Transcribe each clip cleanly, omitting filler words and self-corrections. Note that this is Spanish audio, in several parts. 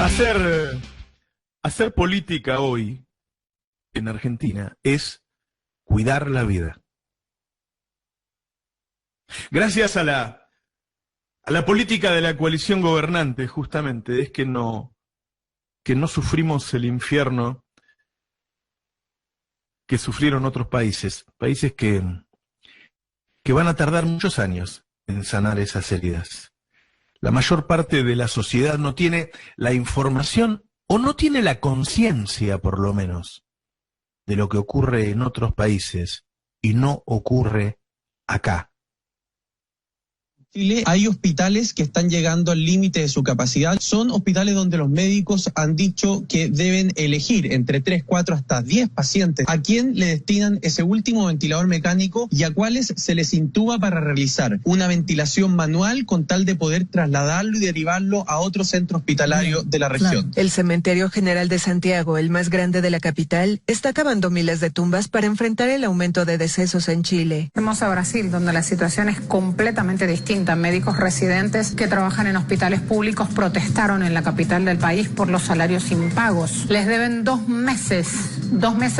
Hacer, hacer política hoy en Argentina es cuidar la vida. Gracias a la política de la coalición gobernante, justamente, es que no sufrimos el infierno que sufrieron otros países que van a tardar muchos años en sanar esas heridas. La mayor parte de la sociedad no tiene la información o no tiene la conciencia, por lo menos, de lo que ocurre en otros países y no ocurre acá. En Chile hay hospitales que están llegando al límite de su capacidad. Son hospitales donde los médicos han dicho que deben elegir entre 3, 4 hasta 10 pacientes a quién le destinan ese último ventilador mecánico y a cuáles se les intuba para realizar una ventilación manual con tal de poder trasladarlo y derivarlo a otro centro hospitalario de la región. El Cementerio General de Santiago, el más grande de la capital, está cavando miles de tumbas para enfrentar el aumento de decesos en Chile. Vamos a Brasil, donde la situación es completamente distinta. Médicos residentes que trabajan en hospitales públicos protestaron en la capital del país por los salarios impagos. Les deben 2 meses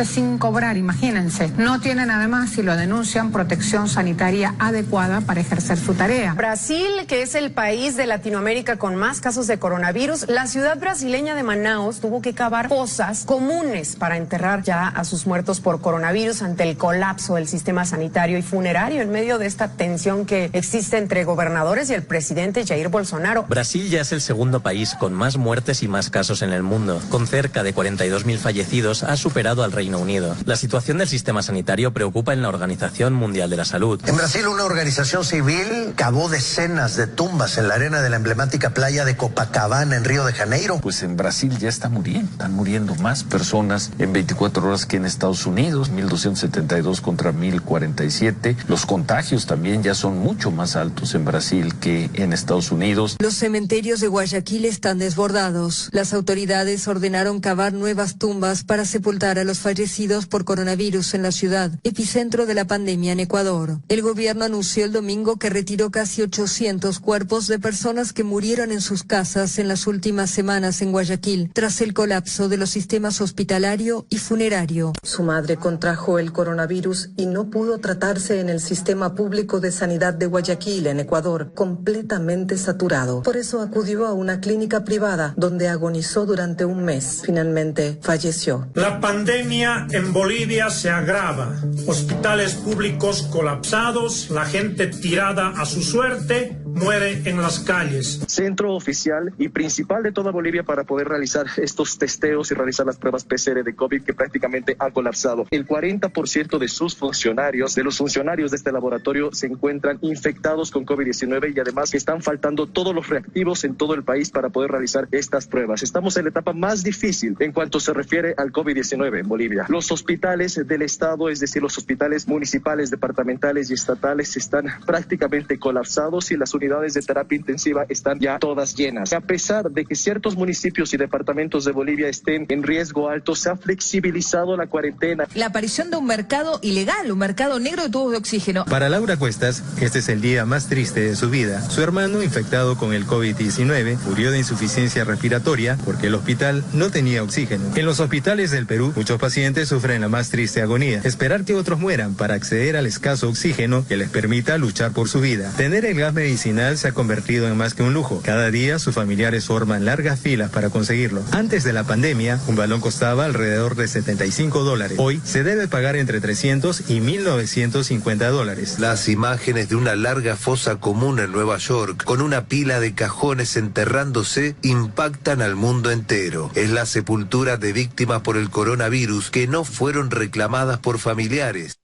sin cobrar, imagínense. No tienen además, si lo denuncian, protección sanitaria adecuada para ejercer su tarea. Brasil, que es el país de Latinoamérica con más casos de coronavirus, la ciudad brasileña de Manaus tuvo que cavar fosas comunes para enterrar ya a sus muertos por coronavirus ante el colapso del sistema sanitario y funerario en medio de esta tensión que existe entre gobernadores y el presidente Jair Bolsonaro. Brasil ya es el segundo país con más muertes y más casos en el mundo. Con cerca de 42.000 fallecidos, ha superado al Reino Unido. La situación del sistema sanitario preocupa en la Organización Mundial de la Salud. En Brasil, una organización civil cavó decenas de tumbas en la arena de la emblemática playa de Copacabana, en Río de Janeiro. Pues en Brasil ya están muriendo más personas en 24 horas que en Estados Unidos, 1.272 contra 1.047. Los contagios también ya son mucho más altos en Brasil que en Estados Unidos. Los cementerios de Guayaquil están desbordados. Las autoridades ordenaron cavar nuevas tumbas para sepultar a los fallecidos por coronavirus en la ciudad, epicentro de la pandemia en Ecuador. El gobierno anunció el domingo que retiró casi 800 cuerpos de personas que murieron en sus casas en las últimas semanas en Guayaquil, tras el colapso de los sistemas hospitalario y funerario. Su madre contrajo el coronavirus y no pudo tratarse en el sistema público de sanidad de Guayaquil, en Ecuador, completamente saturado. Por eso acudió a una clínica privada donde agonizó durante un mes. Finalmente falleció. La pandemia en Bolivia se agrava. Hospitales públicos colapsados, la gente tirada a su suerte, muere en las calles. Centro oficial y principal de toda Bolivia para poder realizar estos testeos y realizar las pruebas PCR de COVID, que prácticamente ha colapsado. El 40% de sus funcionarios, de los funcionarios de este laboratorio, se encuentran infectados con COVID-19 y además están faltando todos los reactivos en todo el país para poder realizar estas pruebas. Estamos en la etapa más difícil en cuanto se refiere al COVID-19 en Bolivia. Los hospitales del Estado, es decir, los hospitales municipales, departamentales y estatales, están prácticamente colapsados y las unidades de terapia intensiva están ya todas llenas. A pesar de que ciertos municipios y departamentos de Bolivia estén en riesgo alto, se ha flexibilizado la cuarentena. La aparición de un mercado ilegal, un mercado negro de tubos de oxígeno. Para Laura Cuestas, este es el día más triste de su vida. Su hermano, infectado con el COVID-19, murió de insuficiencia respiratoria porque el hospital no tenía oxígeno. En los hospitales del Perú, muchos pacientes sufren la más triste agonía: esperar que otros mueran para acceder al escaso oxígeno que les permita luchar por su vida. Tener el gas medicinal se ha convertido en más que un lujo. Cada día sus familiares forman largas filas para conseguirlo. Antes de la pandemia, un balón costaba alrededor de $75. Hoy se debe pagar entre $300 y $1.950. Las imágenes de una larga fosa común en Nueva York, con una pila de cajones enterrándose, impactan al mundo entero. Es la sepultura de víctimas por el coronavirus que no fueron reclamadas por familiares.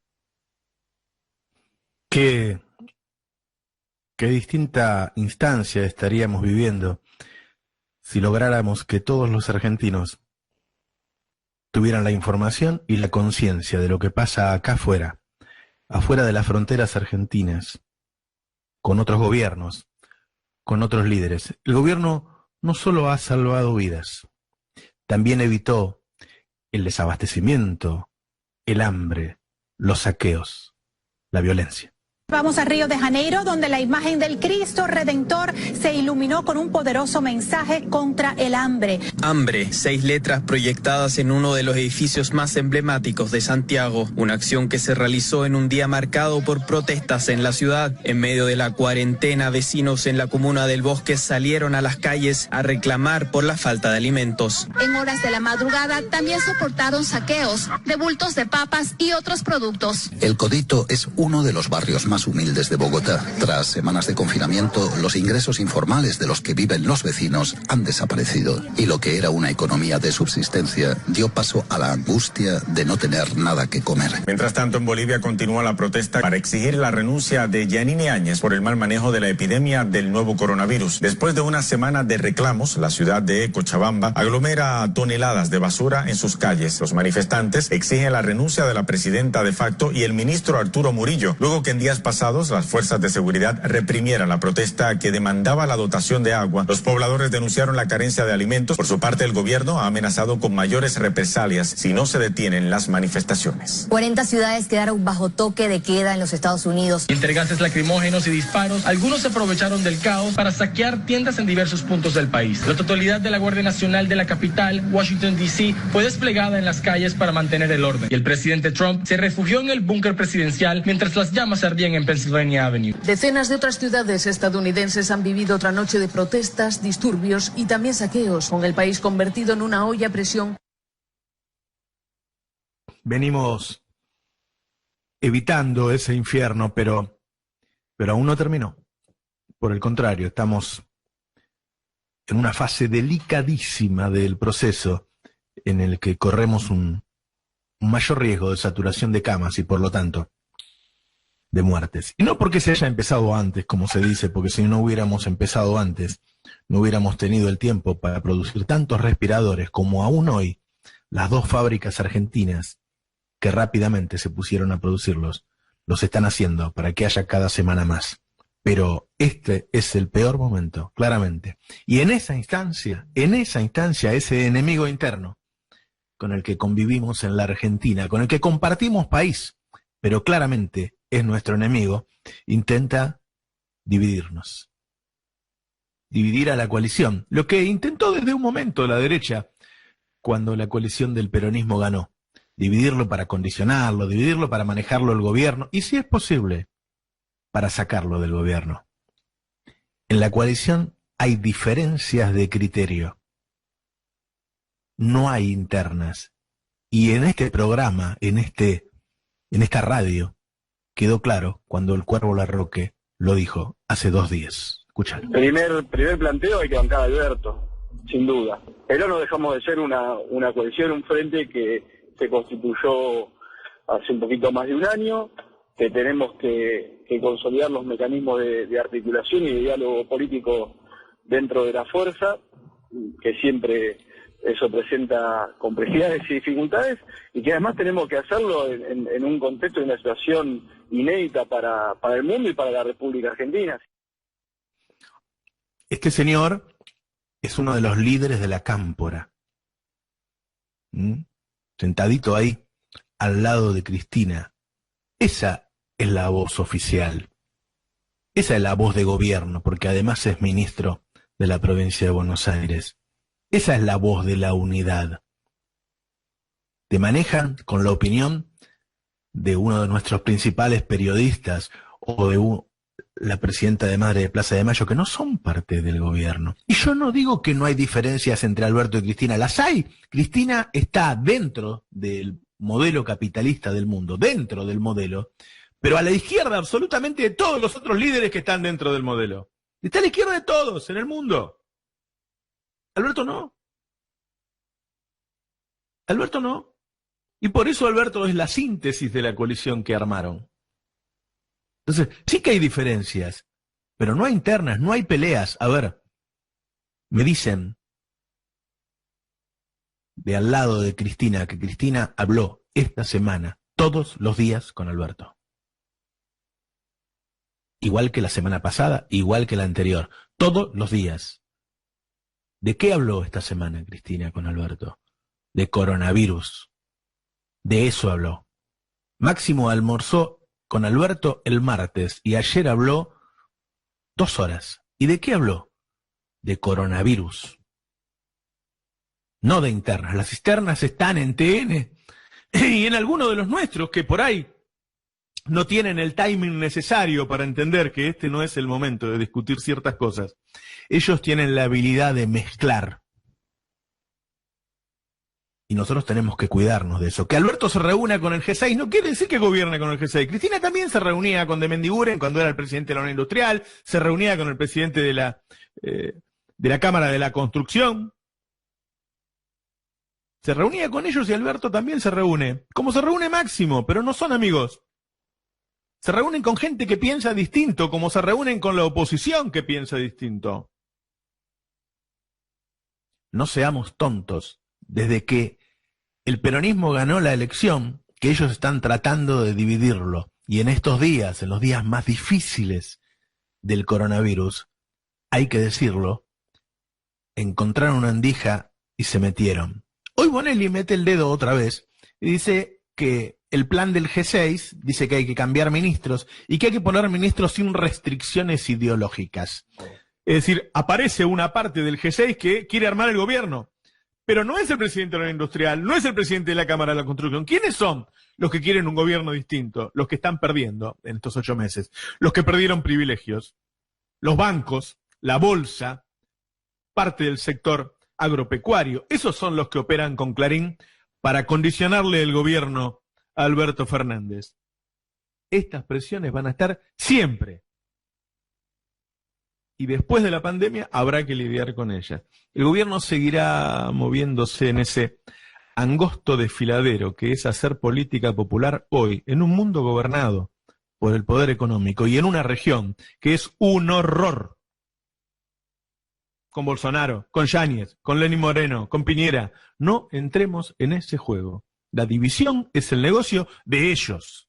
Qué distinta instancia estaríamos viviendo si lográramos que todos los argentinos tuvieran la información y la conciencia de lo que pasa acá afuera de las fronteras argentinas, con otros gobiernos, con otros líderes. El gobierno no solo ha salvado vidas, también evitó el desabastecimiento, el hambre, los saqueos, la violencia. Vamos a Río de Janeiro, donde la imagen del Cristo Redentor se iluminó con un poderoso mensaje contra el hambre. Hambre, 6 letras proyectadas en uno de los edificios más emblemáticos de Santiago. Una acción que se realizó en un día marcado por protestas en la ciudad. En medio de la cuarentena, vecinos en la comuna del Bosque salieron a las calles a reclamar por la falta de alimentos. En horas de la madrugada también soportaron saqueos de bultos de papas y otros productos. El Codito es uno de los barrios más humildes de Bogotá. Tras semanas de confinamiento, los ingresos informales de los que viven los vecinos han desaparecido y lo que era una economía de subsistencia dio paso a la angustia de no tener nada que comer. Mientras tanto, en Bolivia continúa la protesta para exigir la renuncia de Yanine Áñez por el mal manejo de la epidemia del nuevo coronavirus. Después de una semana de reclamos, la ciudad de Cochabamba aglomera toneladas de basura en sus calles. Los manifestantes exigen la renuncia de la presidenta de facto y el ministro Arturo Murillo, luego que en días pasados las fuerzas de seguridad reprimieran la protesta que demandaba la dotación de agua. Los pobladores denunciaron la carencia de alimentos. Por su parte, el gobierno ha amenazado con mayores represalias si no se detienen las manifestaciones. 40 ciudades quedaron bajo toque de queda en los Estados Unidos. Entre gases lacrimógenos y disparos, algunos se aprovecharon del caos para saquear tiendas en diversos puntos del país. La totalidad de la Guardia Nacional de la capital, Washington, D.C., fue desplegada en las calles para mantener el orden. Y el presidente Trump se refugió en el búnker presidencial mientras las llamas ardían en Pennsylvania Avenue. Decenas de otras ciudades estadounidenses han vivido otra noche de protestas, disturbios y también saqueos, con el país convertido en una olla a presión. Venimos evitando ese infierno, pero aún no terminó. Por el contrario, estamos en una fase delicadísima del proceso en el que corremos un mayor riesgo de saturación de camas y, por lo tanto, de muertes. Y no porque se haya empezado antes, como se dice, porque si no hubiéramos empezado antes, no hubiéramos tenido el tiempo para producir tantos respiradores como aún hoy las 2 fábricas argentinas que rápidamente se pusieron a producirlos, los están haciendo para que haya cada semana más. Pero este es el peor momento, claramente. Y en esa instancia, ese enemigo interno con el que convivimos en la Argentina, con el que compartimos país, pero claramente es nuestro enemigo, intenta dividirnos. Dividir a la coalición. Lo que intentó desde un momento la derecha, cuando la coalición del peronismo ganó. Dividirlo para condicionarlo, dividirlo para manejarlo el gobierno, y si es posible, para sacarlo del gobierno. En la coalición hay diferencias de criterio. No hay internas. Y en este programa, en esta radio, quedó claro cuando el Cuervo Larroque lo dijo hace 2 días. Escuchalo. Primer planteo hay que bancar a Alberto, sin duda. Pero no dejamos de ser una coalición, un frente que se constituyó hace un poquito más de un año, que tenemos que consolidar los mecanismos de articulación y de diálogo político dentro de la fuerza, que siempre eso presenta complejidades y dificultades, y que además tenemos que hacerlo en un contexto de una situación inédita para el mundo y para la República Argentina. Este señor es uno de los líderes de la Cámpora. Sentadito ahí, al lado de Cristina. Esa es la voz oficial. Esa es la voz de gobierno, porque además es ministro de la provincia de Buenos Aires. Esa es la voz de la unidad. Te manejan con la opinión de uno de nuestros principales periodistas o de la presidenta de Madre de Plaza de Mayo, que no son parte del gobierno. Y yo no digo que no hay diferencias entre Alberto y Cristina, las hay. Cristina está dentro del modelo capitalista del mundo, dentro del modelo, pero a la izquierda absolutamente de todos los otros líderes que están dentro del modelo. Está a la izquierda de todos en el mundo. Alberto no. Alberto no. Y por eso Alberto es la síntesis de la coalición que armaron. Entonces, sí que hay diferencias, pero no hay internas, no hay peleas. A ver, me dicen de al lado de Cristina que Cristina habló esta semana todos los días con Alberto. Igual que la semana pasada, igual que la anterior, todos los días. ¿De qué habló esta semana Cristina con Alberto? De coronavirus. De eso habló. Máximo almorzó con Alberto el martes y ayer habló 2 horas. ¿Y de qué habló? De coronavirus. No de internas. Las externas están en TN y en alguno de los nuestros que por ahí no tienen el timing necesario para entender que este no es el momento de discutir ciertas cosas. Ellos tienen la habilidad de mezclar. Y nosotros tenemos que cuidarnos de eso. Que Alberto se reúna con el G6 no quiere decir que gobierne con el G6. Cristina también se reunía con de Mendiguren cuando era el presidente de la Unión Industrial, se reunía con el presidente de la Cámara de la Construcción. Se reunía con ellos y Alberto también se reúne. Como se reúne Máximo, pero no son amigos. Se reúnen con gente que piensa distinto, como se reúnen con la oposición que piensa distinto. No seamos tontos. Desde que el peronismo ganó la elección, que ellos están tratando de dividirlo. Y en estos días, en los días más difíciles del coronavirus, hay que decirlo, encontraron una endija y se metieron. Hoy Bonelli mete el dedo otra vez y dice que el plan del G6 dice que hay que cambiar ministros y que hay que poner ministros sin restricciones ideológicas. Es decir, aparece una parte del G6 que quiere armar el gobierno, pero no es el presidente de la industrial, no es el presidente de la Cámara de la Construcción. ¿Quiénes son los que quieren un gobierno distinto? Los que están perdiendo en estos 8 meses, los que perdieron privilegios, los bancos, la bolsa, parte del sector agropecuario. Esos son los que operan con Clarín para condicionarle el gobierno a Alberto Fernández. Estas presiones van a estar siempre. Y después de la pandemia habrá que lidiar con ellas. El gobierno seguirá moviéndose en ese angosto desfiladero que es hacer política popular hoy, en un mundo gobernado por el poder económico y en una región que es un horror. Con Bolsonaro, con Yáñez, con Lenín Moreno, con Piñera. No entremos en ese juego. La división es el negocio de ellos.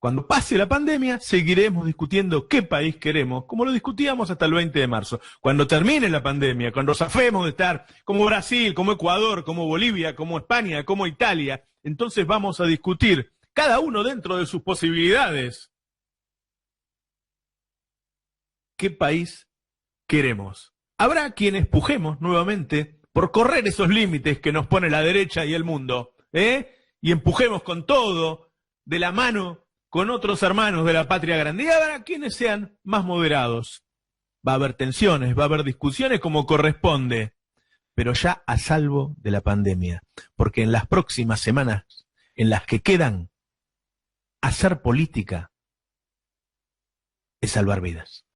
Cuando pase la pandemia, seguiremos discutiendo qué país queremos, como lo discutíamos hasta el 20 de marzo. Cuando termine la pandemia, cuando zafemos de estar como Brasil, como Ecuador, como Bolivia, como España, como Italia, entonces vamos a discutir, cada uno dentro de sus posibilidades, qué país queremos. Habrá quienes pujemos nuevamente por correr esos límites que nos pone la derecha y el mundo, y empujemos con todo, de la mano con otros hermanos de la patria grande. Y habrá quienes sean más moderados. Va a haber tensiones, va a haber discusiones como corresponde, pero ya a salvo de la pandemia. Porque en las próximas semanas, en las que quedan, hacer política es salvar vidas.